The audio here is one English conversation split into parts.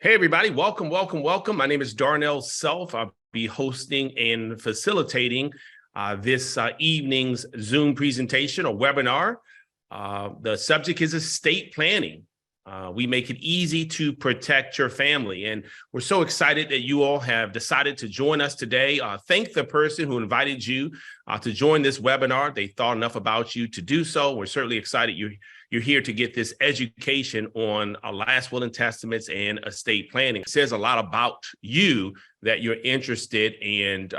Hey, everybody. Welcome, welcome, welcome. My name is Darnell Self. I'll be hosting and facilitating this evening's Zoom presentation or webinar. The subject is estate planning. We make it easy to protect your family. And we're so excited that you all have decided to join us today. Thank the person who invited you to join this webinar. They thought enough about you to do so. We're certainly excited you're here to get this education on last will and testaments and estate planning. It says a lot about you that you're interested in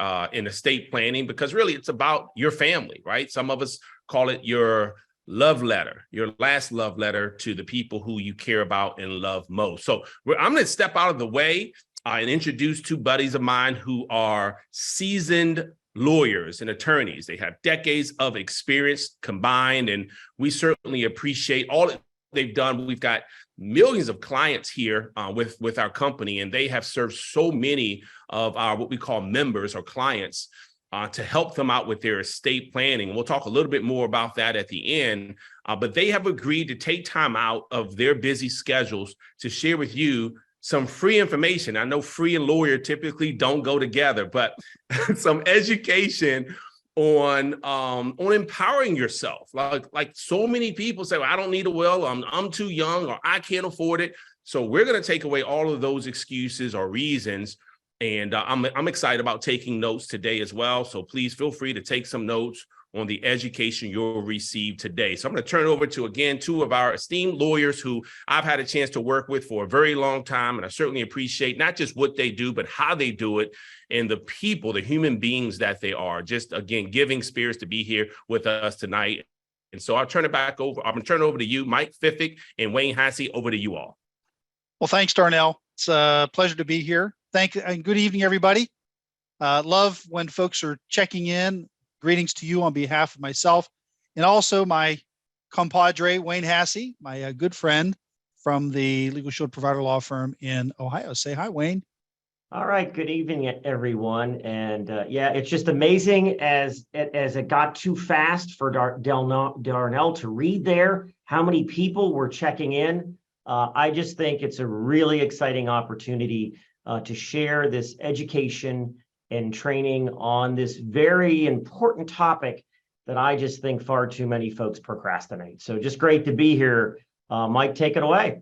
estate planning, because really it's about your family, right? Some of us call it your love letter, your last love letter to the people who you care about and love most. So I'm going to step out of the way and introduce two buddies of mine who are seasoned lawyers and attorneys. They have decades of experience combined, and we certainly appreciate all that they've done. We've got millions of clients here with our company, and they have served so many of our what we call members or clients to help them out with their estate planning. We'll talk a little bit more about that at the end, but they have agreed to take time out of their busy schedules to share with you some free information. I know free and lawyer typically don't go together, but some education on empowering yourself. Like so many people say, well, I don't need a will, I'm too young, or I can't afford it. So we're going to take away all of those excuses or reasons. And I'm excited about taking notes today as well. So please feel free to take some notes on the education you'll receive today. So I'm going to turn it over to, again, two of our esteemed lawyers who I've had a chance to work with for a very long time. And I certainly appreciate not just what they do, but how they do it, and the people, the human beings that they are. Just, again, giving spirits to be here with us tonight. And so I'll turn it back over. I'm going to turn it over to you, Mike Fiffick and Wayne Hassey. Over to you all. Well, thanks, Darnell. It's a pleasure to be here. And good evening, everybody. Love when folks are checking in. Greetings to you on behalf of myself and also my compadre, Wayne Hassey, my good friend from the LegalShield provider law firm in Ohio. Say hi, Wayne. All right. Good evening, everyone. And yeah, it's just amazing as it got too fast for Darnell to read there, how many people were checking in. I just think it's a really exciting opportunity to share this education and training on this very important topic that I just think far too many folks procrastinate. So just great to be here. Mike, take it away.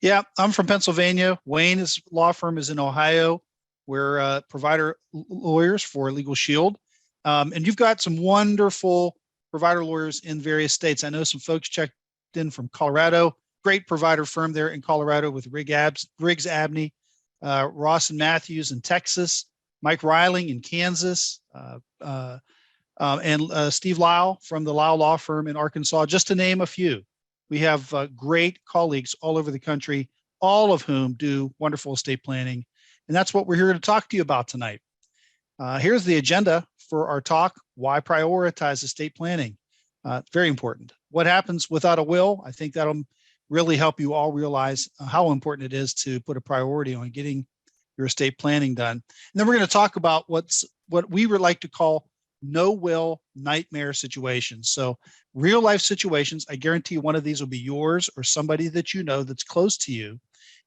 Yeah, I'm from Pennsylvania. Wayne's law firm is in Ohio. We're provider lawyers for LegalShield. And you've got some wonderful provider lawyers in various states. I know some folks checked in from Colorado, great provider firm there in Colorado with Riggs Abney, Ross and Matthews in Texas, Mike Reiling in Kansas, and Steve Lyle from the Lyle Law Firm in Arkansas, just to name a few. We have great colleagues all over the country, all of whom do wonderful estate planning. And that's what we're here to talk to you about tonight. Here's the agenda for our talk: why prioritize estate planning? Very important. What happens without a will? I think that'll really help you all realize how important it is to put a priority on getting your estate planning done. And then we're going to talk about what we would like to call no will nightmare situations. So real life situations. I guarantee one of these will be yours or somebody that you know that's close to you,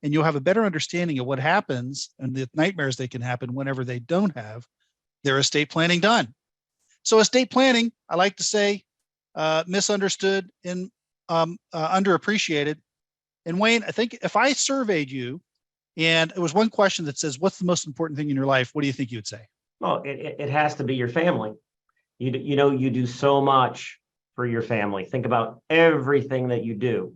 and you'll have a better understanding of what happens and the nightmares that can happen whenever they don't have their estate planning done. So estate planning, I like to say, misunderstood and underappreciated. And Wayne, I think if I surveyed you and it was one question that says, what's the most important thing in your life? What do you think you would say? Well, it has to be your family. You know, you do so much for your family. Think about everything that you do,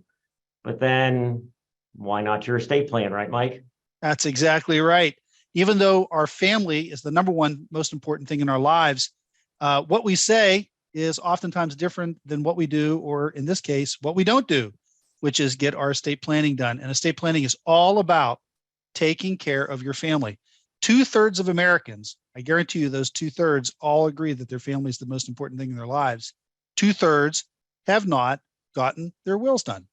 but then why not your estate plan, right, Mike? That's exactly right. Even though our family is the number one most important thing in our lives, what we say is oftentimes different than what we do, or in this case, what we don't do, which is get our estate planning done. And estate planning is all about taking care of your family. 2/3 of Americans, I guarantee you those 2/3 all agree that their family is the most important thing in their lives. 2/3 have not gotten their wills done.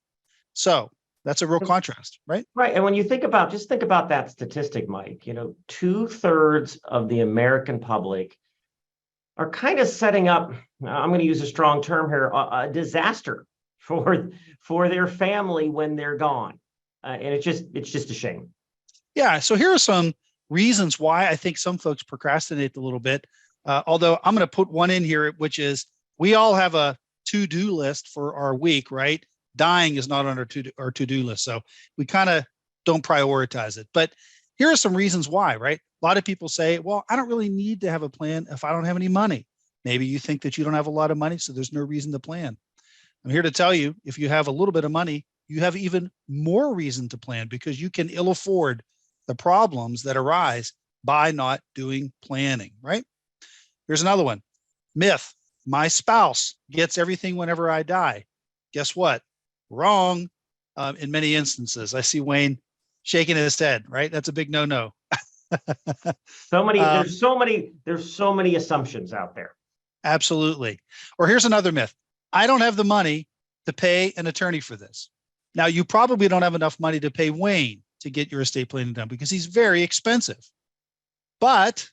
So that's a real contrast, right? Right. And when you think about that statistic, Mike, 2/3 of the American public are kind of setting up, I'm going to use a strong term here, a disaster for their family when they're gone. And it's just a shame. Yeah. So here are some reasons why I think some folks procrastinate a little bit. Although I'm going to put one in here, which is we all have a to-do list for our week, right? Dying is not on our to-do list. So we kind of don't prioritize it. But here are some reasons why, right? A lot of people say, well, I don't really need to have a plan if I don't have any money. Maybe you think that you don't have a lot of money, so there's no reason to plan. I'm here to tell you, if you have a little bit of money, you have even more reason to plan because you can ill afford the problems that arise by not doing planning, right? Here's another one. Myth. My spouse gets everything whenever I die. Guess what? Wrong. In many instances, I see Wayne shaking his head, right? That's a big no-no. There's so many assumptions out there. Absolutely. Or here's another myth. I don't have the money to pay an attorney for this. Now, you probably don't have enough money to pay Wayne to get your estate planning done because he's very expensive. But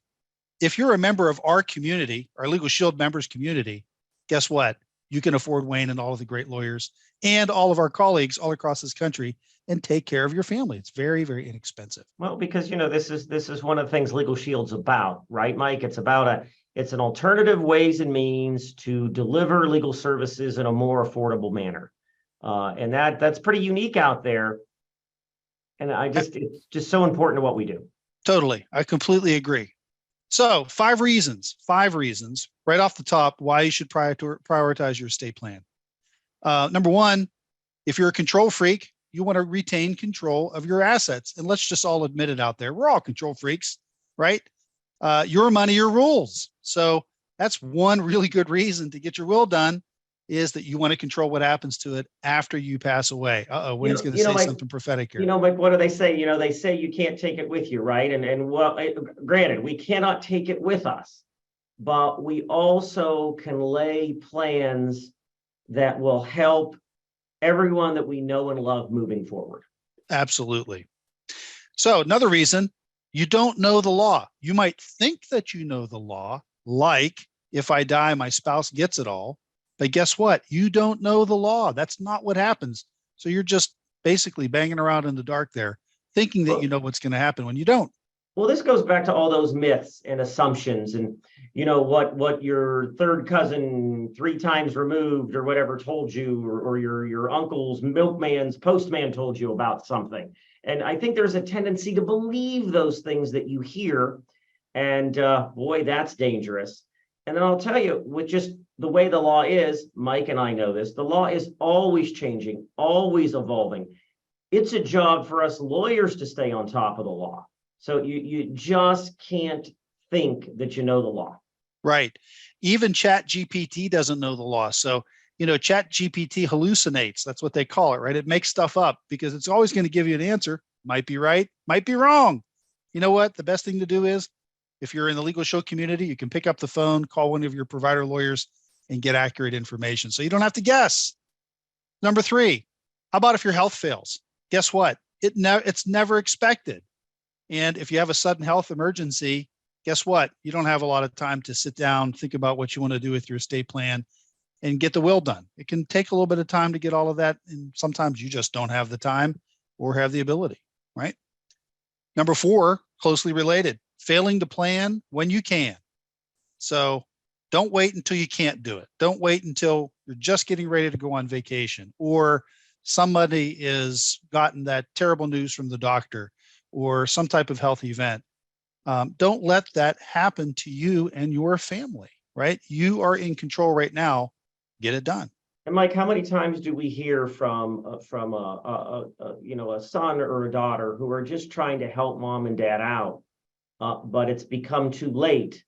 if you're a member of our community, our Legal Shield members community, guess what? You can afford Wayne and all of the great lawyers and all of our colleagues all across this country and take care of your family. It's very, very inexpensive. Well, because this is one of the things Legal Shield's about, right, Mike? It's an alternative ways and means to deliver legal services in a more affordable manner. And that's pretty unique out there. And it's just so important to what we do. Totally. I completely agree. So 5 reasons right off the top why you should prioritize your estate plan. Number 1, if you're a control freak, you want to retain control of your assets. And let's just all admit it out there. We're all control freaks, right? Your money, your rules. So that's one really good reason to get your will done is that you want to control what happens to it after you pass away. Wayne's going to say something prophetic here. Mike, what do they say? They say you can't take it with you, right? Granted, we cannot take it with us, but we also can lay plans that will help everyone that we know and love moving forward. Absolutely. So another reason, you don't know the law. You might think that you know the law, like if I die, my spouse gets it all. But guess what? You don't know the law. That's not what happens. So you're just basically banging around in the dark there, thinking that you know what's going to happen when you don't. Well, this goes back to all those myths and assumptions and, what your third cousin 3 times removed or whatever told you, or your uncle's milkman's postman told you about something. And I think there's a tendency to believe those things that you hear. And boy, that's dangerous. And then I'll tell you, with just the way the law is, Mike and I know this, the law is always changing, always evolving. It's a job for us lawyers to stay on top of the law. So you just can't think that you know the law. Right. Even Chat GPT doesn't know the law. So, Chat GPT hallucinates. That's what they call it, right? It makes stuff up because it's always going to give you an answer. Might be right, might be wrong. You know what? The best thing to do is, if you're in the Legal Shield community, you can pick up the phone, call one of your provider lawyers and get accurate information. So you don't have to guess. Number 3, how about if your health fails? Guess what? It's never expected. And if you have a sudden health emergency, guess what? You don't have a lot of time to sit down, think about what you want to do with your estate plan and get the will done. It can take a little bit of time to get all of that. And sometimes you just don't have the time or have the ability, right? Number 4, closely related, failing to plan when you can. So don't wait until you can't do it. Don't wait until you're just getting ready to go on vacation or somebody is gotten that terrible news from the doctor or some type of health event. Don't let that happen to you and your family, right? You are in control right now. Get it done. And Mike, how many times do we hear from a son or a daughter who are just trying to help mom and dad out, but it's become too late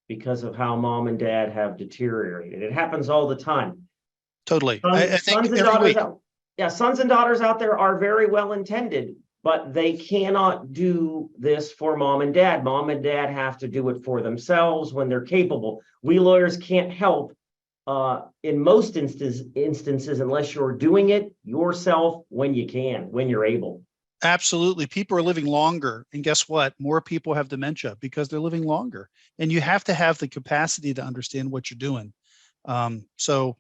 because of how mom and dad have deteriorated? It happens all the time. Totally. I think sons and daughters out there are very well intended, but they cannot do this for mom and dad. Mom and dad have to do it for themselves when they're capable. We lawyers can't help in most instances unless you're doing it yourself when you can, when you're able. Absolutely. People are living longer. And guess what? More people have dementia because they're living longer. And you have to have the capacity to understand what you're doing. So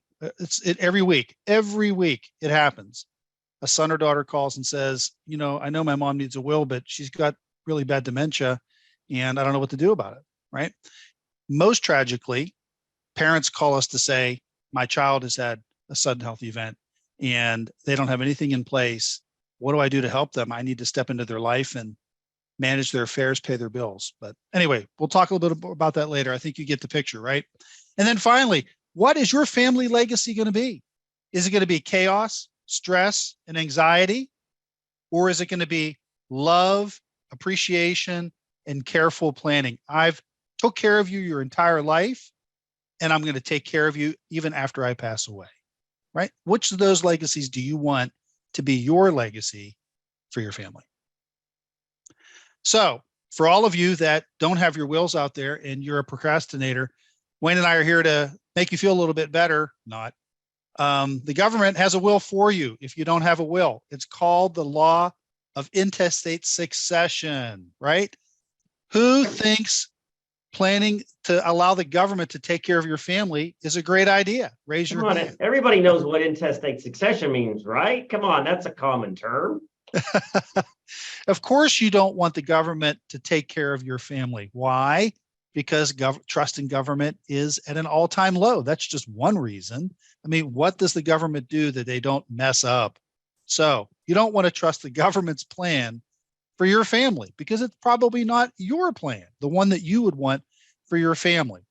every week it happens. A son or daughter calls and says, I know my mom needs a will, but she's got really bad dementia and I don't know what to do about it, right? Most tragically, parents call us to say, my child has had a sudden health event and they don't have anything in place. What do I do to help them? I need to step into their life and manage their affairs, pay their bills. But anyway, we'll talk a little bit about that later. I think you get the picture, right? And then finally, what is your family legacy going to be? Is it going to be chaos, stress, and anxiety? Or is it going to be love, appreciation, and careful planning? I've took care of you your entire life, and I'm going to take care of you even after I pass away, right? Which of those legacies do you want to be your legacy for your family? So for all of you that don't have your wills out there and you're a procrastinator, Wayne and I are here to make you feel a little bit better. Not. The government has a will for you if you don't have a will. It's called the law of intestate succession, right? Who thinks planning to allow the government to take care of your family is a great idea? Raise Come your on, hand. everybody knows what intestate succession means, right? Come on, that's a common term. Of course, you don't want the government to take care of your family. Why? Because trust in government is at an all-time low. That's just one reason. I mean, what does the government do that they don't mess up? So you don't want to trust the government's plan for your family because it's probably not your plan, the one that you would want for your family.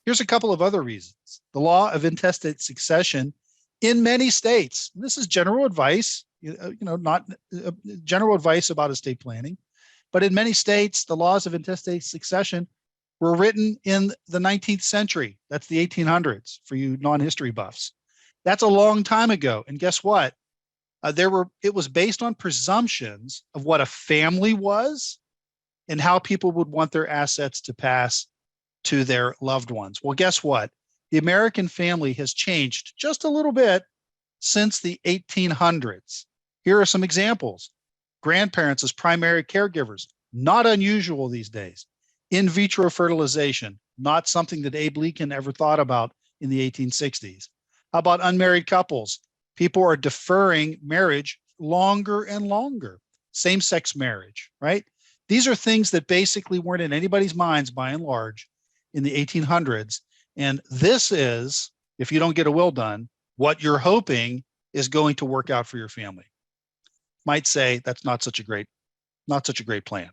Here's a couple of other reasons. The law of intestate succession in many states, this is general advice, not general advice about estate planning, but in many states, the laws of intestate succession were written in the 19th century. That's the 1800s for you non-history buffs. That's a long time ago. And guess what? It was based on presumptions of what a family was and how people would want their assets to pass to their loved ones. Well, guess what? The American family has changed just a little bit since the 1800s. Here are some examples. Grandparents as primary caregivers, not unusual these days. In vitro fertilization, not something that Abe Lincoln ever thought about in the 1860s. How about unmarried couples? People are deferring marriage longer and longer. Same-sex marriage, right? These are things that basically weren't in anybody's minds by and large in the 1800s. And this is, if you don't get a will done, what you're hoping is going to work out for your family. Might say that's not such a great plan.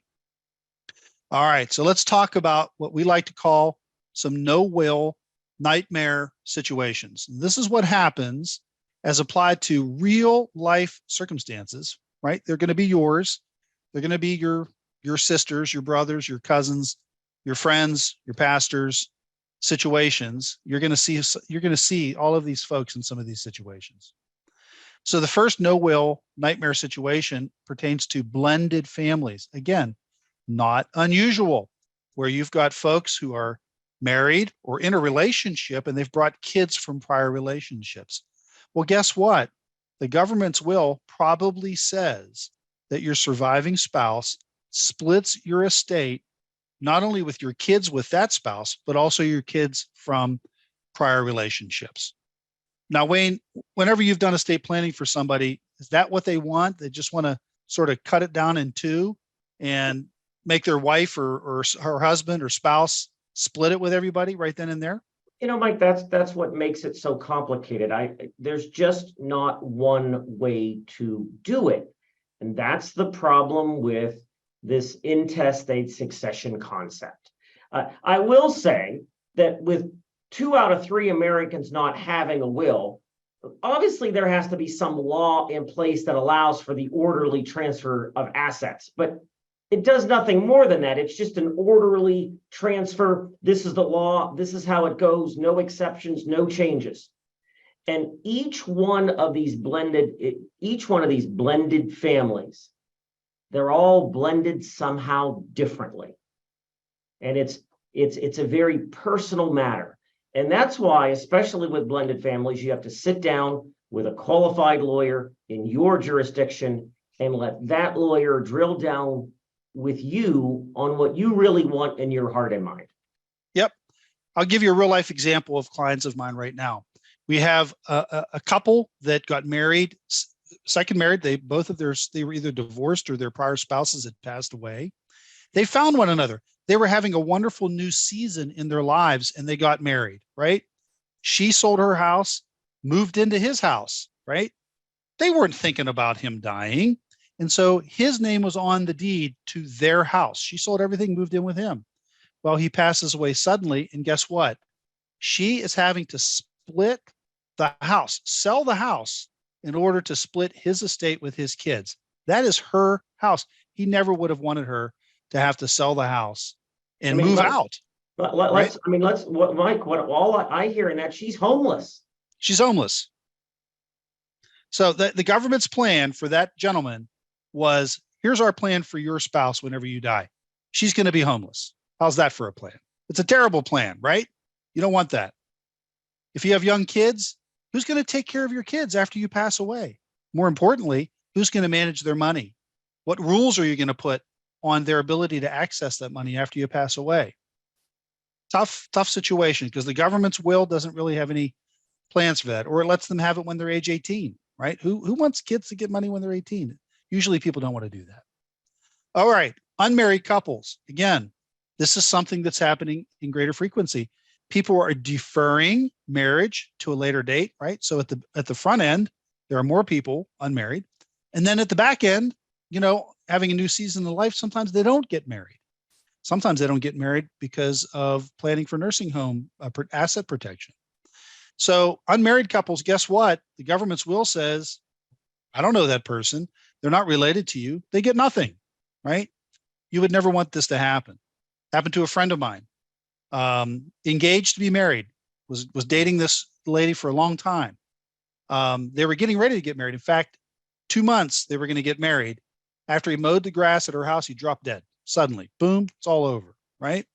All right, so let's talk about what we like to call some no-will nightmare situations. This is what happens as applied to real life circumstances, right? They're going to be yours. They're going to be your sisters, your brothers, your cousins, your friends, your pastors, situations. You're going to see all of these folks in some of these situations. So the first no-will nightmare situation pertains to blended families. Again, not unusual, where you've got folks who are married or in a relationship and they've brought kids from prior relationships. Well, guess what? The government's will probably says that your surviving spouse splits your estate, not only with your kids with that spouse, but also your kids from prior relationships. Now, Wayne, whenever you've done estate planning for somebody, is that what they want? They just want to sort of cut it down in two and make their wife or her husband or spouse split it with everybody right then and there? Mike, that's what makes it so complicated. There's just not one way to do it. And that's the problem with this intestate succession concept. I will say that with 2 out of 3 Americans not having a will, obviously there has to be some law in place that allows for the orderly transfer of assets, but it does nothing more than that. It's just an orderly transfer. This is the law. This is how it goes. No exceptions, no changes. And each one of these blended families, they're all blended somehow differently. And it's a very personal matter. And that's why, especially with blended families, you have to sit down with a qualified lawyer in your jurisdiction and let that lawyer drill down with you on what you really want in your heart and mind. Yep. I'll give you a real life example of clients of mine right now. We have a couple that got married, second married. They were either divorced or their prior spouses had passed away. They found one another. They were having a wonderful new season in their lives and they got married, right? She sold her house, moved into his house, right? They weren't thinking about him dying. And so his name was on the deed to their house. She sold everything, moved in with him. Well, he passes away suddenly. And guess what? She is having to split the house, sell the house in order to split his estate with his kids. That is her house. He never would have wanted her to have to sell the house and move out. Let's, I mean, Mike, what all I hear in that, she's homeless. She's homeless. So the government's plan for that gentleman was, here's our plan for your spouse whenever you die. She's going to be homeless. How's that for a plan? It's a terrible plan, right? You don't want that. If you have young kids, who's going to take care of your kids after you pass away? More importantly, who's going to manage their money? What rules are you going to put on their ability to access that money after you pass away? Tough situation, because the government's will doesn't really have any plans for that, or it lets them have it when they're age 18, right? Who wants kids to get money when they're 18? Usually people don't want to do that. All right. Unmarried couples. Again, this is something that's happening in greater frequency. People are deferring marriage to a later date, right? So at the front end, there are more people unmarried. And then at the back end, having a new season of life, sometimes they don't get married. Sometimes they don't get married because of planning for nursing home asset protection. So unmarried couples, guess what? The government's will says, I don't know that person. They're not related to you. They get nothing, right? You would never want this to happen. Happened to a friend of mine, engaged to be married, was dating this lady for a long time. They were getting ready to get married. In fact, 2 months they were going to get married. After he mowed the grass at her house, he dropped dead. Suddenly, boom, it's all over, right?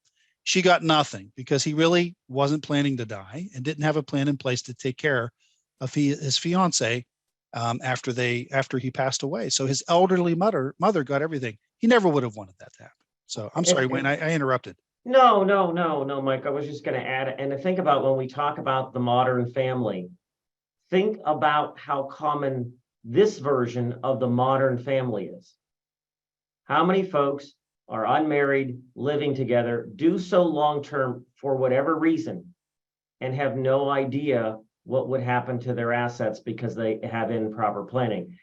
She got nothing because he really wasn't planning to die and didn't have a plan in place to take care of his fiance after he passed away. So his elderly mother got everything. He never would have wanted that to happen. So I'm sorry, Wayne, I interrupted. No, Mike. I was just going to add, and to think about when we talk about the modern family, think about how common this version of the modern family is. How many folks are unmarried, living together, do so long-term for whatever reason, and have no idea what would happen to their assets because they have improper planning.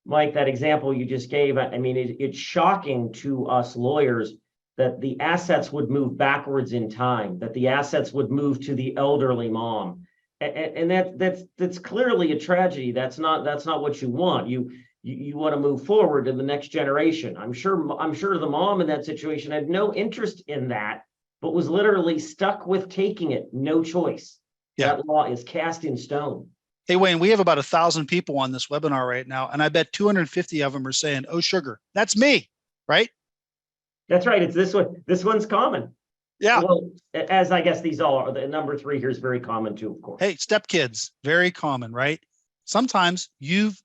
Mike, that example you just gave, I mean, it's shocking to us lawyers that the assets would move backwards in time, that the assets would move to the elderly mom. And that's clearly a tragedy. That's not what you want. You want to move forward to the next generation. I'm sure the mom in that situation had no interest in that, but was literally stuck with taking it. No choice. Yeah. That law is cast in stone. Hey, Wayne, we have about 1,000 people on this webinar right now, and I bet 250 of them are saying, "Oh, sugar, that's me," right? That's right. It's this one. This one's common. Yeah. Well, as I guess these all are, the number 3 here is very common too, of course. Hey, stepkids, very common, right? Sometimes you've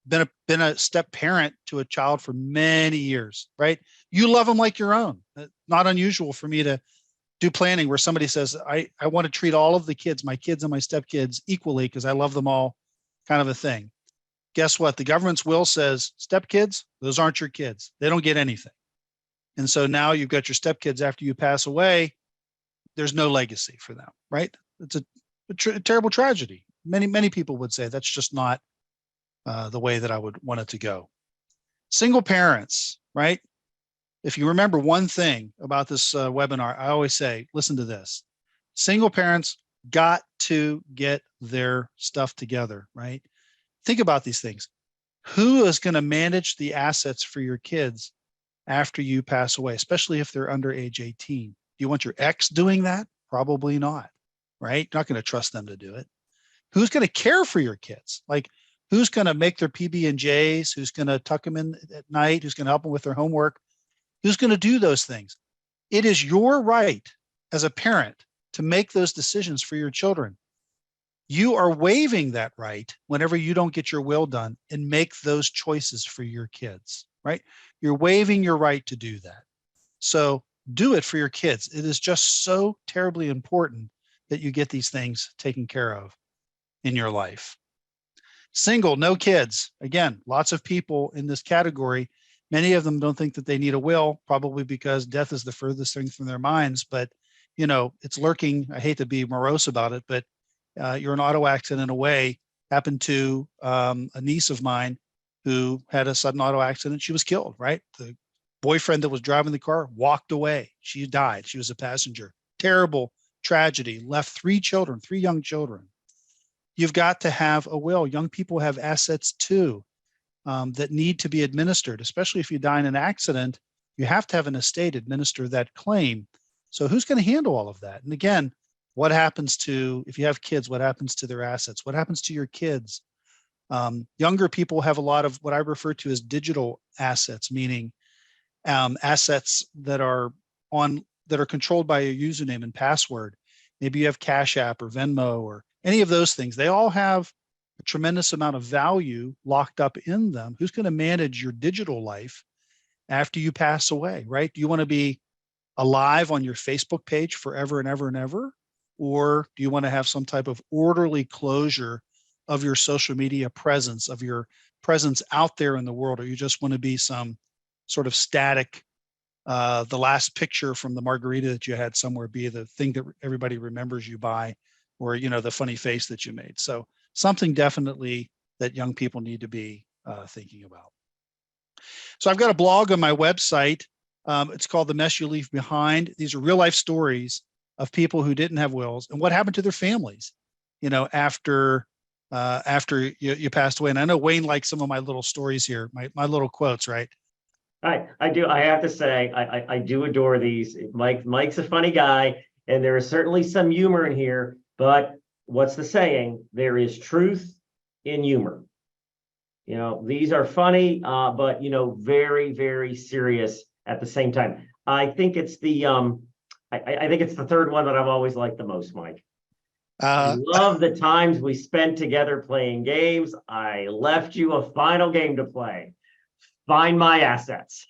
been a step parent to a child for many years, right? You love them like your own. Not unusual for me to do planning where somebody says, I want to treat all of the kids, my kids and my stepkids, equally because I love them all, kind of a thing. Guess what? The government's will says, stepkids, those aren't your kids. They don't get anything. And so now you've got your stepkids after you pass away. There's no legacy for them, right? It's a terrible tragedy. Many people would say that's just not the way that I would want it to go. Single parents, right? If you remember one thing about this webinar, I always say, listen to this. Single parents got to get their stuff together, right? Think about these things. Who is going to manage the assets for your kids after you pass away, especially if they're under age 18? Do you want your ex doing that? Probably not, right? You're not going to trust them to do it. Who's going to care for your kids? Like, who's going to make their PB&Js? Who's going to tuck them in at night? Who's going to help them with their homework? Who's going to do those things? It is your right as a parent to make those decisions for your children. You are waiving that right whenever you don't get your will done and make those choices for your kids, right? You're waiving your right to do that. So do it for your kids. It is just so terribly important that you get these things taken care of in your life. Single, no kids. Again, lots of people in this category Many of them don't think that they need a will, probably because death is the furthest thing from their minds. But, it's lurking. I hate to be morose about it, but you're an auto accident away. Happened to a niece of mine who had a sudden auto accident. She was killed, right? The boyfriend that was driving the car walked away. She died. She was a passenger. Terrible tragedy. Left 3 children, 3 young children. You've got to have a will. Young people have assets too. That need to be administered, especially if you die in an accident. You have to have an estate administer that claim. So who's going to handle all of that? And again, what happens to, if you have kids, what happens to their assets? What happens to your kids? Younger people have a lot of what I refer to as digital assets, meaning assets that are controlled by a username and password. Maybe you have Cash App or Venmo or any of those things. They all have a tremendous amount of value locked up in them. Who's going to manage your digital life after you pass away, right? Do you want to be alive on your Facebook page forever and ever and ever? Or do you want to have some type of orderly closure of your social media presence, of your presence out there in the world? Or you just want to be some sort of static, the last picture from the margarita that you had somewhere be the thing that everybody remembers you by, or, the funny face that you made. So something definitely that young people need to be thinking about. So I've got a blog on my website. It's called The Mess You Leave Behind. These are real life stories of people who didn't have wills and what happened to their families, after you passed away. And I know Wayne likes some of my little stories here, my little quotes, right? I do. I have to say, I do adore these. Mike's a funny guy, and there is certainly some humor in here, but what's the saying? There is truth in humor. These are funny, but very, very serious at the same time. I think it's the I think it's the third one that I've always liked the most, Mike. I love the times we spent together playing games. I left you a final game to play. Find my assets.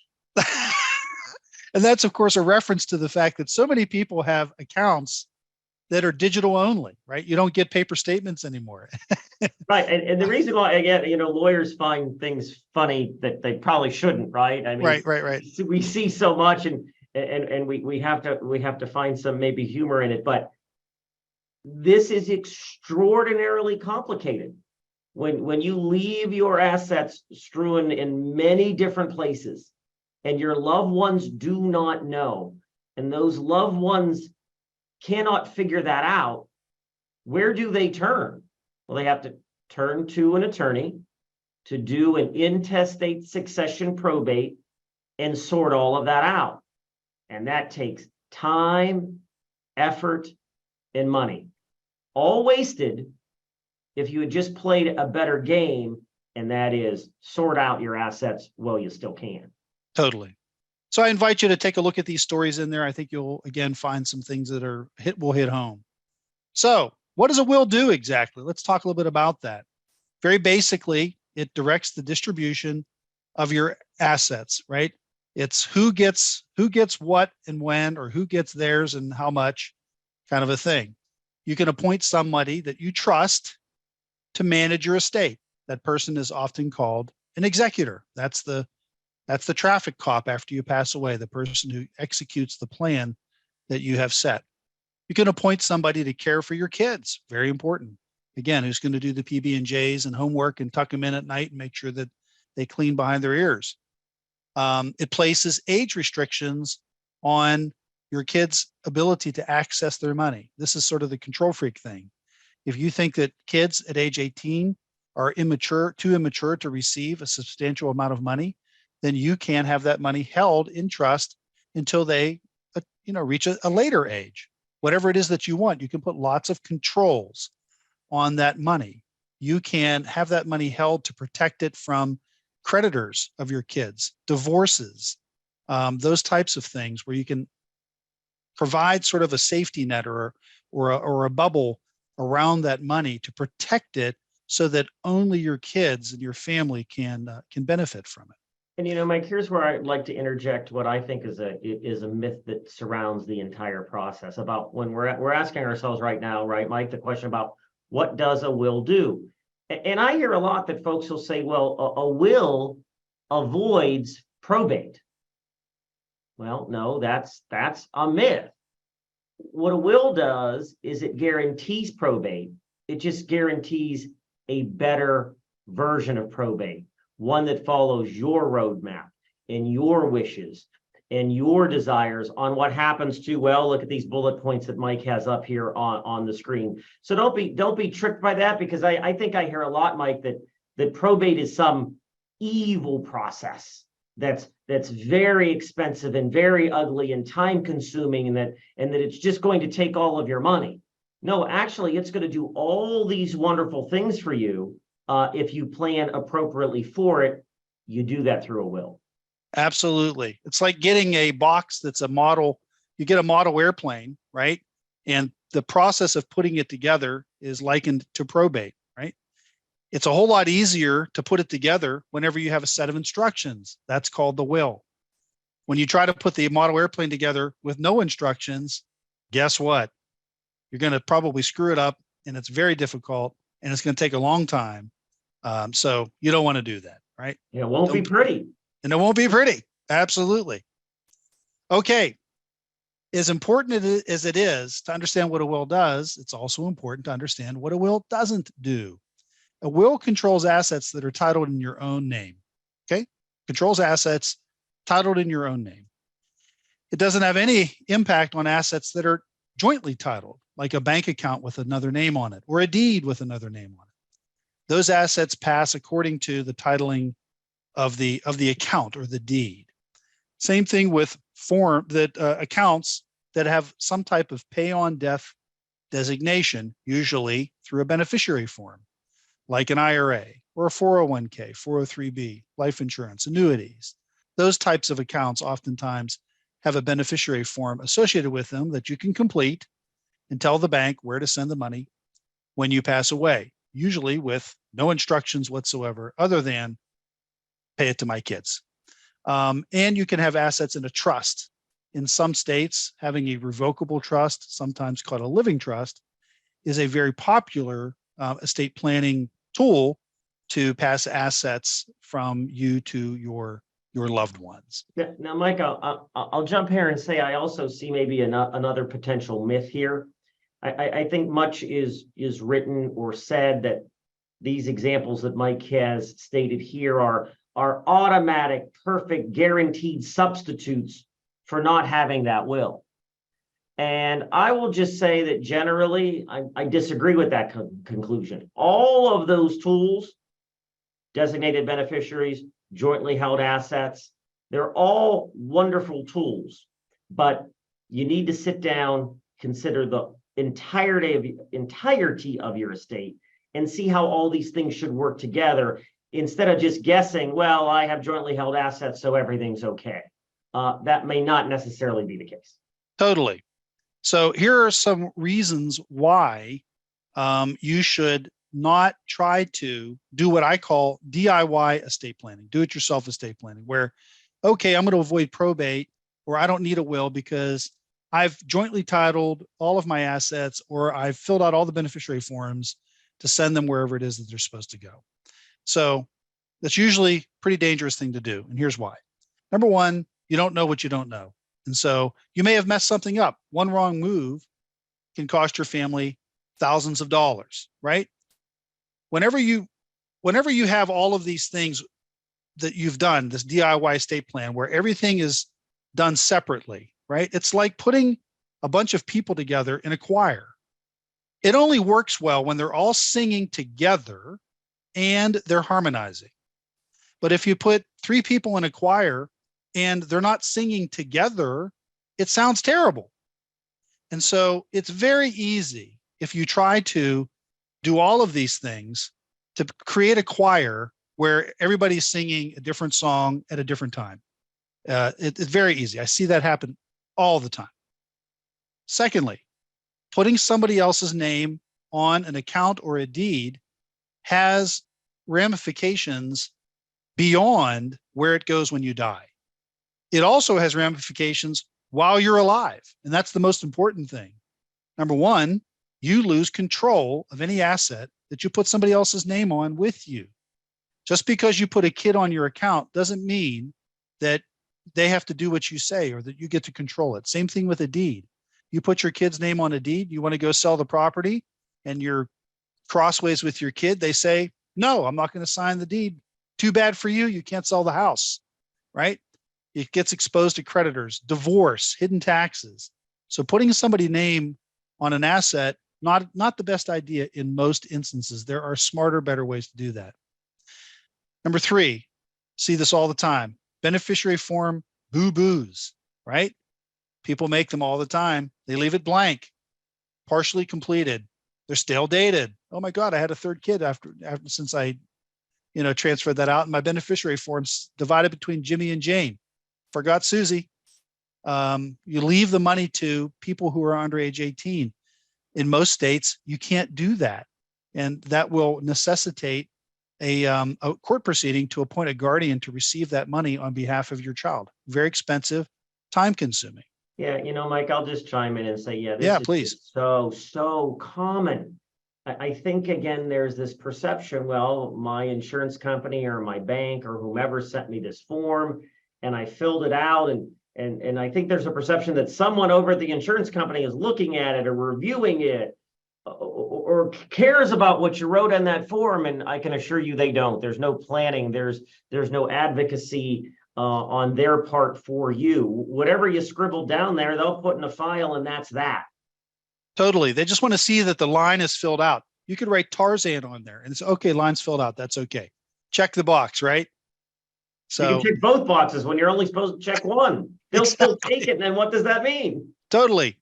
And that's, of course, a reference to the fact that so many people have accounts that are digital only, right? You don't get paper statements anymore. Right. And the reason why, again, lawyers find things funny that they probably shouldn't, right? I mean, right. We see so much and we have to find some maybe humor in it, but this is extraordinarily complicated. When you leave your assets strewn in many different places and your loved ones do not know, and those loved ones cannot figure that out, where do they turn? Well, they have to turn to an attorney to do an intestate succession probate and sort all of that out. And that takes time, effort, and money, all wasted if you had just played a better game, and that is sort out your assets while you still can. Totally. So I invite you to take a look at these stories in there. I think you'll, again, find some things that will hit home. So what does a will do exactly? Let's talk a little bit about that. Very basically, it directs the distribution of your assets, right? It's who gets what and when, or who gets theirs and how much, kind of a thing. You can appoint somebody that you trust to manage your estate. That person is often called an executor. That's the traffic cop after you pass away, the person who executes the plan that you have set. You can appoint somebody to care for your kids. Very important. Again, who's going to do the PB&Js and homework and tuck them in at night and make sure that they clean behind their ears. It places age restrictions on your kids' ability to access their money. This is sort of the control freak thing. If you think that kids at age 18 are too immature to receive a substantial amount of money, then you can have that money held in trust until they, reach a later age. Whatever it is that you want, you can put lots of controls on that money. You can have that money held to protect it from creditors of your kids, divorces, those types of things, where you can provide sort of a safety net or a bubble around that money to protect it, so that only your kids and your family can benefit from it. And Mike, here's where I'd like to interject what I think is a myth that surrounds the entire process about when we're asking ourselves right now, right, Mike, the question about what does a will do? And I hear a lot that folks will say, well, a will avoids probate. Well, no, that's a myth. What a will does is it guarantees probate. It just guarantees a better version of probate, one that follows your roadmap and your wishes and your desires on what happens to, well, look at these bullet points that Mike has up here on the screen. So don't be tricked by that, because I think I hear a lot, Mike, that probate is some evil process that's very expensive and very ugly and time consuming, and that it's just going to take all of your money. No, actually, it's going to do all these wonderful things for you if you plan appropriately for it. You do that through a will. Absolutely. It's like getting a box that's a model. You get a model airplane, right? And the process of putting it together is likened to probate, right? It's a whole lot easier to put it together whenever you have a set of instructions. That's called the will. When you try to put the model airplane together with no instructions, guess what? You're going to probably screw it up, and it's very difficult, and it's going to take a long time. So you don't want to do that, right? It won't be pretty. And it won't be pretty. Absolutely. Okay. As important as it is to understand what a will does, it's also important to understand what a will doesn't do. A will controls assets that are titled in your own name. Okay. Controls assets titled in your own name. It doesn't have any impact on assets that are jointly titled, like a bank account with another name on it or a deed with another name on it. Those assets pass according to the titling of the account or the deed. Same thing with accounts that have some type of pay on death designation, usually through a beneficiary form, like an IRA or a 401k, 403b, life insurance, annuities. Those types of accounts oftentimes have a beneficiary form associated with them that you can complete and tell the bank where to send the money when you pass away, usually with no instructions whatsoever other than pay it to my kids. And you can have assets in a trust. In some states, having a revocable trust, sometimes called a living trust, is a very popular estate planning tool to pass assets from you to your loved ones. Now, Mike, I'll jump here and say I also see maybe another potential myth here. I think much is written or said that these examples that Mike has stated here are automatic, perfect, guaranteed substitutes for not having that will. And I will just say that generally, I disagree with that conclusion. All of those tools, designated beneficiaries, jointly held assets, they're all wonderful tools, but you need to sit down, consider the entirety of your estate, and see how all these things should work together, instead of just guessing, well, I have jointly held assets, so everything's okay. That may not necessarily be the case. Totally. So here are some reasons why you should not try to do what I call DIY estate planning, do-it-yourself estate planning, where, okay, I'm going to avoid probate, or I don't need a will because I've jointly titled all of my assets, or I've filled out all the beneficiary forms to send them wherever it is that they're supposed to go. So that's usually a pretty dangerous thing to do. And here's why. Number one, you don't know what you don't know. And so you may have messed something up. One wrong move can cost your family thousands of dollars, right? Whenever you have all of these things that you've done, this DIY estate plan where everything is done separately, right? It's like putting a bunch of people together in a choir. It only works well when they're all singing together and they're harmonizing. But if you put 3 people in a choir and they're not singing together, it sounds terrible. And so it's very easy, if you try to do all of these things, to create a choir where everybody's singing a different song at a different time. It's very easy. I see that happen all the time. Secondly, putting somebody else's name on an account or a deed has ramifications beyond where it goes when you die. It also has ramifications while you're alive. And that's the most important thing. Number one, you lose control of any asset that you put somebody else's name on with you. Just because you put a kid on your account doesn't mean that they have to do what you say or that you get to control it. Same thing with a deed. You put your kid's name on a deed, you want to go sell the property and you're crossways with your kid. They say, no, I'm not going to sign the deed. Too bad for you. You can't sell the house, right? It gets exposed to creditors, divorce, hidden taxes. So putting somebody's name on an asset, not the best idea in most instances. There are smarter, better ways to do that. Number 3, see this all the time. Beneficiary form boo-boos, right? People make them all the time. They leave it blank, partially completed. They're stale dated. Oh my God, I had a third kid since I, transferred that out. And my beneficiary form's divided between Jimmy and Jane. Forgot Susie. You leave the money to people who are under age 18. In most states, you can't do that. And that will necessitate a court proceeding to appoint a guardian to receive that money on behalf of your child. Very expensive, time consuming. Yeah, Mike, I'll just chime in and say, yeah, this Yeah, is please. just so common. I think, again, there's this perception, well, my insurance company or my bank or whomever sent me this form and I filled it out. And I think there's a perception that someone over at the insurance company is looking at it or reviewing it or cares about what you wrote on that form. And I can assure you they don't. There's no planning. There's no advocacy on their part for you. Whatever you scribbled down there, they'll put in a file and that's that. Totally. They just want to see that the line is filled out. You could write Tarzan on there and it's okay, line's filled out. That's okay. Check the box, right? So you can check both boxes when you're only supposed to check one. They'll still take it. And then what does that mean? Totally.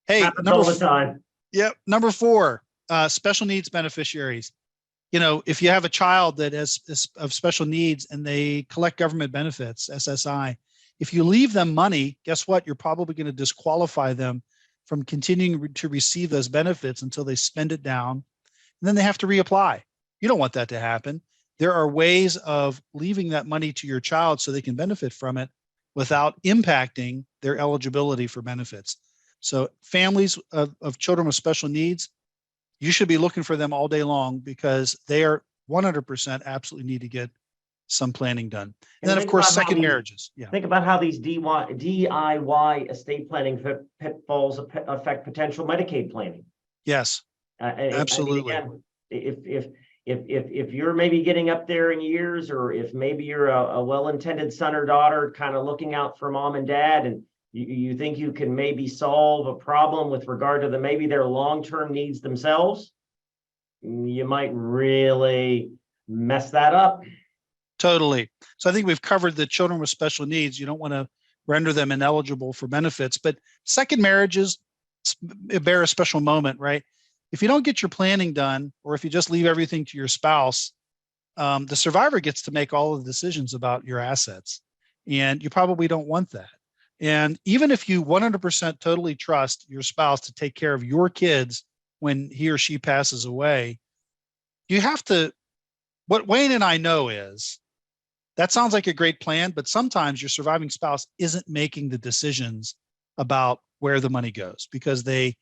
Hey, happens all the time. Yep. Number 4, special needs beneficiaries. If you have a child that is of special needs and they collect government benefits, SSI, if you leave them money, guess what? You're probably going to disqualify them from continuing to receive those benefits until they spend it down. And then they have to reapply. You don't want that to happen. There are ways of leaving that money to your child so they can benefit from it without impacting their eligibility for benefits. So families of children with special needs, you should be looking for them all day long because they are 100% absolutely need to get some planning done. And then, of course, second marriages. Yeah. Think about how these DIY estate planning pitfalls affect potential Medicaid planning. Yes, absolutely. I mean, again, if you're maybe getting up there in years, or if maybe you're a well-intended son or daughter kind of looking out for mom and dad, and you think you can maybe solve a problem with regard to maybe their long-term needs themselves, you might really mess that up. Totally. So I think we've covered the children with special needs. You don't want to render them ineligible for benefits, but second marriages bear a special moment, right? If you don't get your planning done, or if you just leave everything to your spouse, the survivor gets to make all of the decisions about your assets, and you probably don't want that. And even if you 100% totally trust your spouse to take care of your kids when he or she passes away, you have to, what Wayne and I know is, that sounds like a great plan, but sometimes your surviving spouse isn't making the decisions about where the money goes because they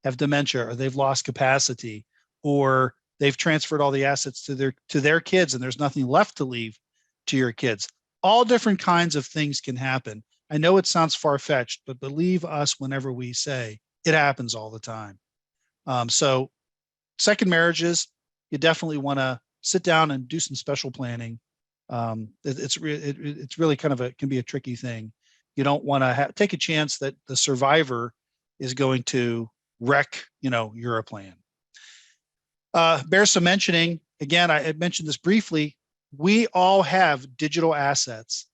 have dementia or they've lost capacity or they've transferred all the assets to their kids and there's nothing left to leave to your kids. All different kinds of things can happen. I know it sounds far-fetched, but believe us whenever we say it happens all the time. So second marriages, you definitely want to sit down and do some special planning. It's really kind of can be a tricky thing. You don't want to take a chance that the survivor is going to wreck, your plan. Bears some mentioning, again, I had mentioned this briefly, we all have digital assets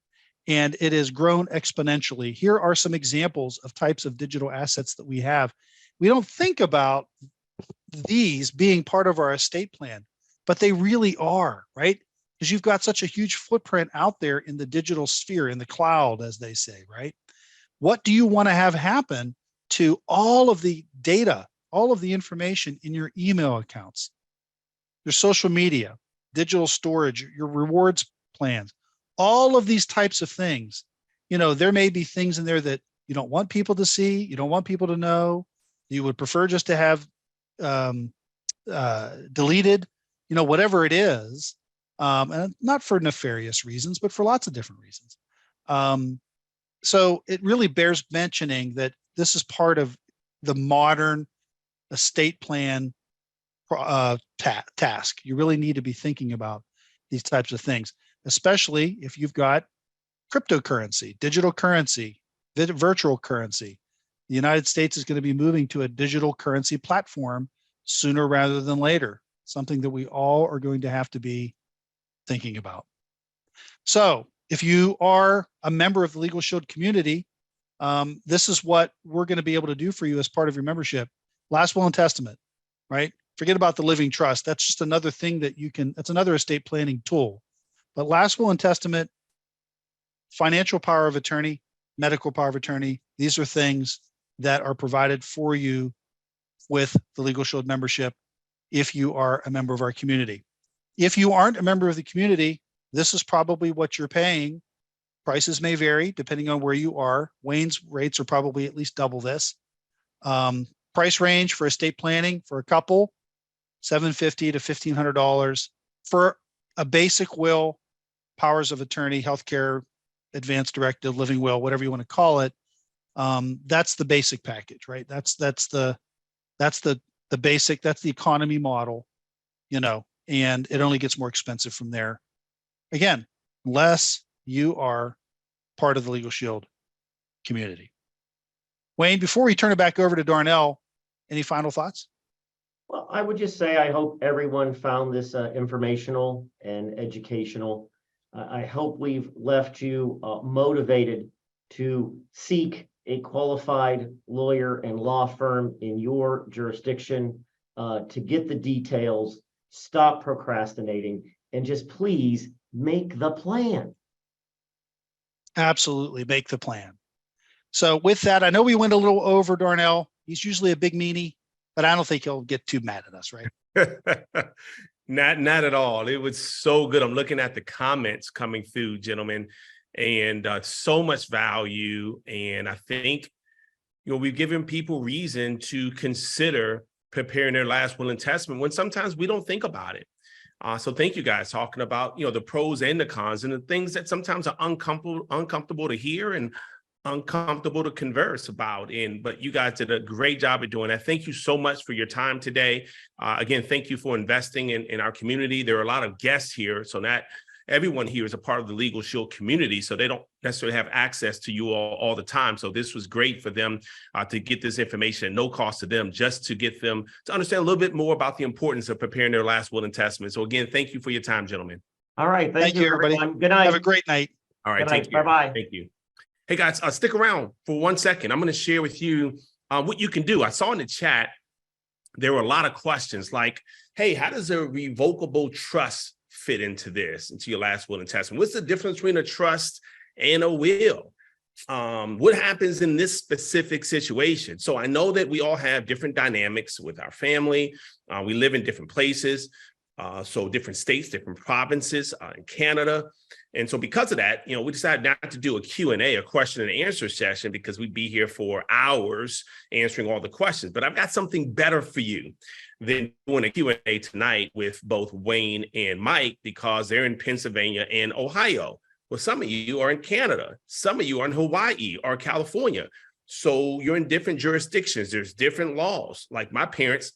and it has grown exponentially. Here are some examples of types of digital assets that we have. We don't think about these being part of our estate plan, but they really are, right? Because you've got such a huge footprint out there in the digital sphere, in the cloud, as they say, right? What do you want to have happen to all of the data, all of the information in your email accounts, your social media, digital storage, your rewards plans, all of these types of things? There may be things in there that you don't want people to see, you don't want people to know, you would prefer just to have deleted, whatever it is. And not for nefarious reasons, but for lots of different reasons. So it really bears mentioning that this is part of the modern estate plan task. You really need to be thinking about these types of things, especially if you've got cryptocurrency, digital currency, virtual currency. The United States is going to be moving to a digital currency platform sooner rather than later, something that we all are going to have to be thinking about. So if you are a member of the LegalShield community, this is what we're going to be able to do for you as part of your membership. Last will and testament, right? Forget about the living trust. That's just another thing that you can, that's another estate planning tool. But last will and testament, financial power of attorney, medical power of attorney, these are things that are provided for you with the LegalShield membership if you are a member of our community. If you aren't a member of the community, this is probably what you're paying. Prices may vary depending on where you are. Wayne's rates are probably at least double this. Price range for estate planning for a couple, $750 to $1,500 for a basic will, powers of attorney, healthcare, advanced directive, living will, whatever you want to call it. That's the basic package, right? That's the basic, that's the economy model, and it only gets more expensive from there. Again, unless you are part of the LegalShield community. Wayne, before we turn it back over to Darnell, any final thoughts? Well, I would just say I hope everyone found this informational and educational. I hope we've left you motivated to seek a qualified lawyer and law firm in your jurisdiction to get the details, stop procrastinating, and just please make the plan. Absolutely, make the plan. So with that, I know we went a little over Darnell. He's usually a big meanie, but I don't think he'll get too mad at us, right? Not at all. It was so good. I'm looking at the comments coming through, gentlemen, and so much value. And I think, we've given people reason to consider preparing their last will and testament when sometimes we don't think about it. So thank you guys talking about, the pros and the cons and the things that sometimes are uncomfortable to hear and uncomfortable to converse about. But you guys did a great job of doing that. Thank you so much for your time today. Again, thank you for investing in our community. There are a lot of guests here, so not everyone here is a part of the LegalShield community, so they don't necessarily have access to you all the time. So this was great for them to get this information at no cost to them, just to get them to understand a little bit more about the importance of preparing their last will and testament. So again, thank you for your time, gentlemen. All right. Thank you, everybody. Everyone. Good night. Have a great night. All right. Good night. Bye-bye. Thank you. Hey, guys, stick around for 1 second. I'm going to share with you what you can do. I saw in the chat, there were a lot of questions like, hey, how does a revocable trust fit into your last will and testament? What's the difference between a trust and a will? What happens in this specific situation? So I know that we all have different dynamics with our family. We live in different places. So different states, different provinces in Canada. And so because of that, we decided not to do a Q&A, a question and answer session, because we'd be here for hours answering all the questions. But I've got something better for you than doing a Q&A tonight with both Wayne and Mike, because they're in Pennsylvania and Ohio. Well, some of you are in Canada. Some of you are in Hawaii or California. So you're in different jurisdictions. There's different laws. Like my parents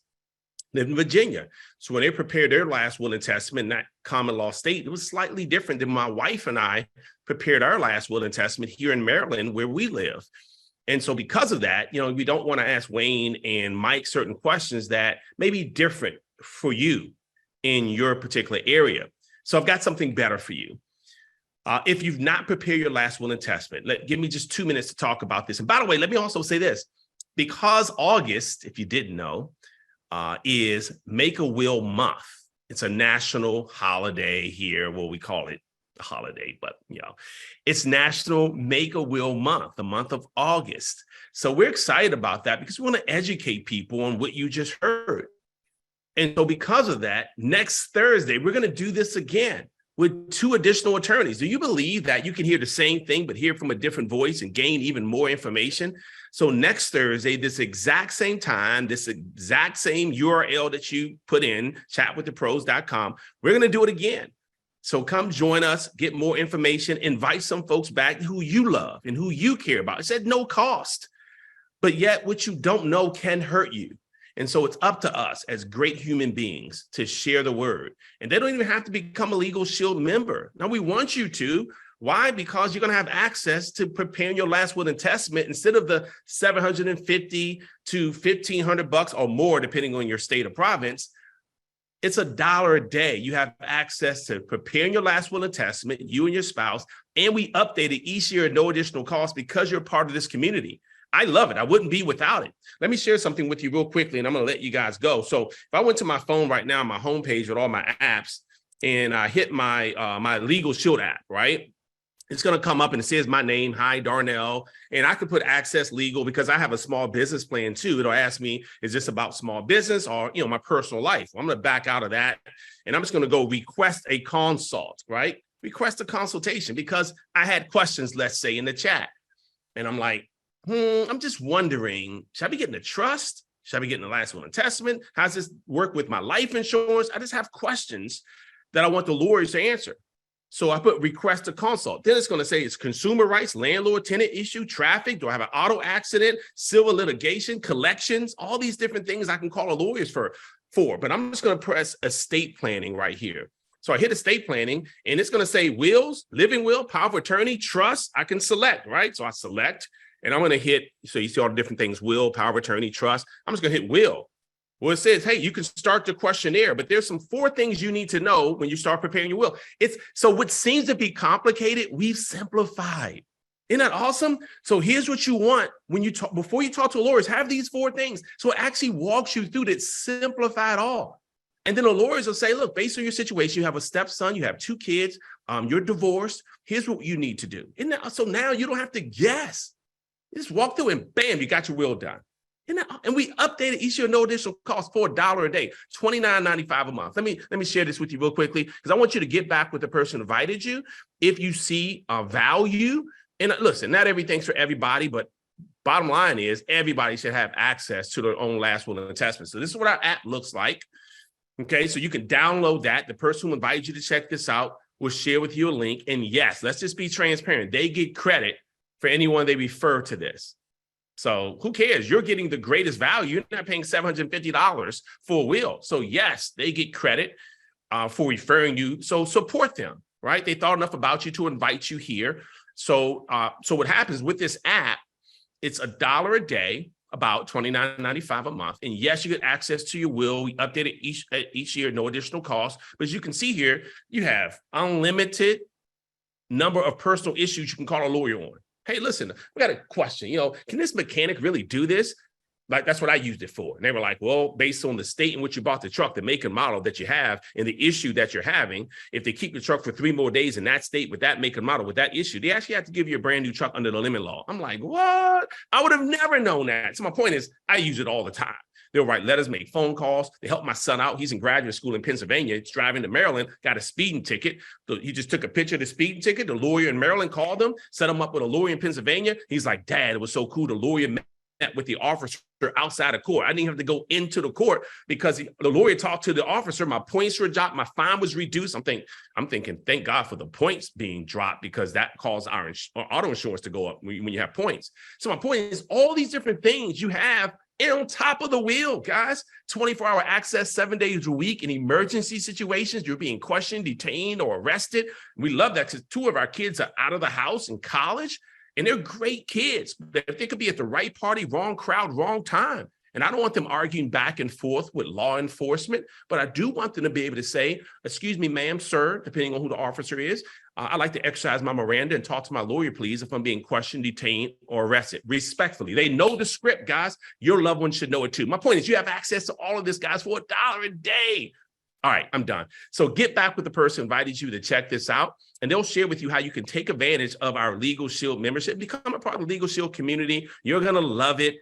lived in Virginia. So when they prepared their last will and testament, not common law state, it was slightly different than my wife and I prepared our last will and testament here in Maryland, where we live. And so because of that, we don't want to ask Wayne and Mike certain questions that may be different for you in your particular area. So I've got something better for you. If you've not prepared your last will and testament, give me just 2 minutes to talk about this. And by the way, let me also say this, because August, if you didn't know, is Make a Will Month. It's a national holiday here. Well, we call it a holiday, but it's National Make a Will Month, the month of August. So we're excited about that because we want to educate people on what you just heard. And so because of that, next Thursday, we're going to do this again with 2 additional attorneys. Do you believe that you can hear the same thing, but hear from a different voice and gain even more information? So next Thursday, this exact same time, this exact same URL that you put in, chatwiththepros.com, we're going to do it again. So come join us, get more information, invite some folks back who you love and who you care about. It's at no cost, but yet what you don't know can hurt you. And so it's up to us as great human beings to share the word. And they don't even have to become a LegalShield member. Now, we want you to. Why? Because you're going to have access to preparing your last will and testament instead of the $750 to $1,500 or more, depending on your state or province. It's $1 a day. You have access to preparing your last will and testament, you and your spouse, and we update it each year at no additional cost because you're part of this community. I love it. I wouldn't be without it. Let me share something with you real quickly, and I'm going to let you guys go. So if I went to my phone right now, my homepage with all my apps, and I hit my my LegalShield app, right? It's going to come up and it says my name, hi, Darnell, and I could put Access Legal because I have a small business plan too. It'll ask me, is this about small business or, my personal life? Well, I'm going to back out of that, and I'm just going to go request a consult, right? Request a consultation because I had questions, let's say, in the chat, and I'm like, I'm just wondering, should I be getting a trust? Should I be getting the last will and testament? How does this work with my life insurance? I just have questions that I want the lawyers to answer. So I put request a consult. Then it's going to say it's consumer rights, landlord, tenant issue, traffic. Do I have an auto accident, civil litigation, collections, all these different things I can call a lawyers for. But I'm just going to press estate planning right here. So I hit estate planning and it's going to say wills, living will, power of attorney, trust. I can select, right? So I select and I'm going to hit, so you see all the different things, will, power of attorney, trust. I'm just going to hit will. Well, it says, hey, you can start the questionnaire, but there's some 4 things you need to know when you start preparing your will. So what seems to be complicated, we've simplified. Isn't that awesome? So here's what you want when you talk, before you talk to lawyers, have these 4 things. So it actually walks you through that, simplify it all. And then the lawyers will say, look, based on your situation, you have a stepson, you have 2 kids, you're divorced. Here's what you need to do. So now you don't have to guess. You just walk through and bam, you got your will done. And we updated each year, no additional cost, for $1 a day, $29.95 a month. Let me share this with you real quickly, because I want you to get back with the person who invited you. If you see a value, and listen, not everything's for everybody, but bottom line is everybody should have access to their own last will and testament. So this is what our app looks like. Okay, so you can download that. The person who invited you to check this out will share with you a link. And yes, let's just be transparent. They get credit for anyone they refer to this. So who cares? You're getting the greatest value. You're not paying $750 for a will. So yes, they get credit for referring you. So support them, right? They thought enough about you to invite you here. So what happens with this app, it's $1 a day, about $29.95 a month. And yes, you get access to your will. We update it each year, no additional cost. But as you can see here, you have unlimited number of personal issues you can call a lawyer on. Hey, listen, we got a question. Can this mechanic really do this? Like, that's what I used it for. And they were like, well, based on the state in which you bought the truck, the make and model that you have, and the issue that you're having, if they keep the truck for 3 more days in that state with that make and model, with that issue, they actually have to give you a brand new truck under the limit law. I'm like, what? I would have never known that. So my point is, I use it all the time. They'll write letters, make phone calls. They help my son out. He's in graduate school in Pennsylvania. He's driving to Maryland, got a speeding ticket. So he just took a picture of the speeding ticket. The lawyer in Maryland called him, set him up with a lawyer in Pennsylvania. He's like, Dad, it was so cool. The lawyer met with the officer outside of court. I didn't have to go into the court because the lawyer talked to the officer. My points were dropped. My fine was reduced. I'm thinking, thank God for the points being dropped, because that caused our auto insurance to go up when you have points. So my point is, all these different things you have, and on top of the wheel, guys, 24-hour access 7 days a week in emergency situations. You're being questioned, detained, or arrested. We love that because 2 of our kids are out of the house in college, and they're great kids. If they could be at the right party, wrong crowd, wrong time. And I don't want them arguing back and forth with law enforcement, but I do want them to be able to say, excuse me, ma'am, sir, depending on who the officer is, I'd like to exercise my Miranda and talk to my lawyer, please, if I'm being questioned, detained, or arrested, respectfully. They know the script, guys. Your loved one should know it too. My point is, you have access to all of this, guys, for $1 a day. All right, I'm done. So get back with the person who invited you to check this out, and they'll share with you how you can take advantage of our LegalShield membership, become a part of the LegalShield community. You're going to love it.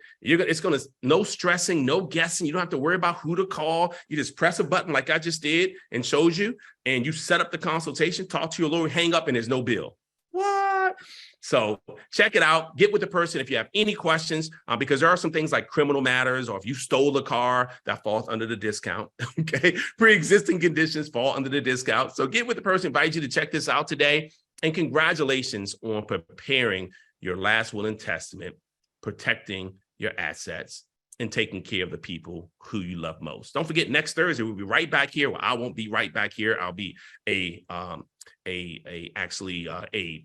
No stressing, no guessing. You don't have to worry about who to call. You just press a button like I just did and showed you, and you set up the consultation, talk to your lawyer, hang up, and there's no bill. What? So check it out. Get with the person if you have any questions, because there are some things like criminal matters, or if you stole a car, that falls under the discount. Okay. Pre-existing conditions fall under the discount. So get with the person, invite you to check this out today. And congratulations on preparing your last will and testament, protecting your assets, and taking care of the people who you love most. Don't forget, next Thursday, we'll be right back here. Well, I won't be right back here. I'll be a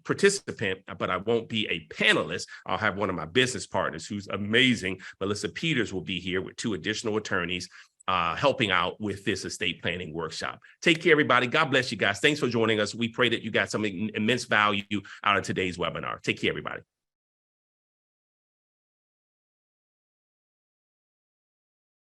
participant, but I won't be a panelist. I'll have one of my business partners who's amazing. Melissa Peters will be here with 2 additional attorneys helping out with this estate planning workshop. Take care, everybody. God bless you guys. Thanks for joining us. We pray that you got some immense value out of today's webinar. Take care, everybody.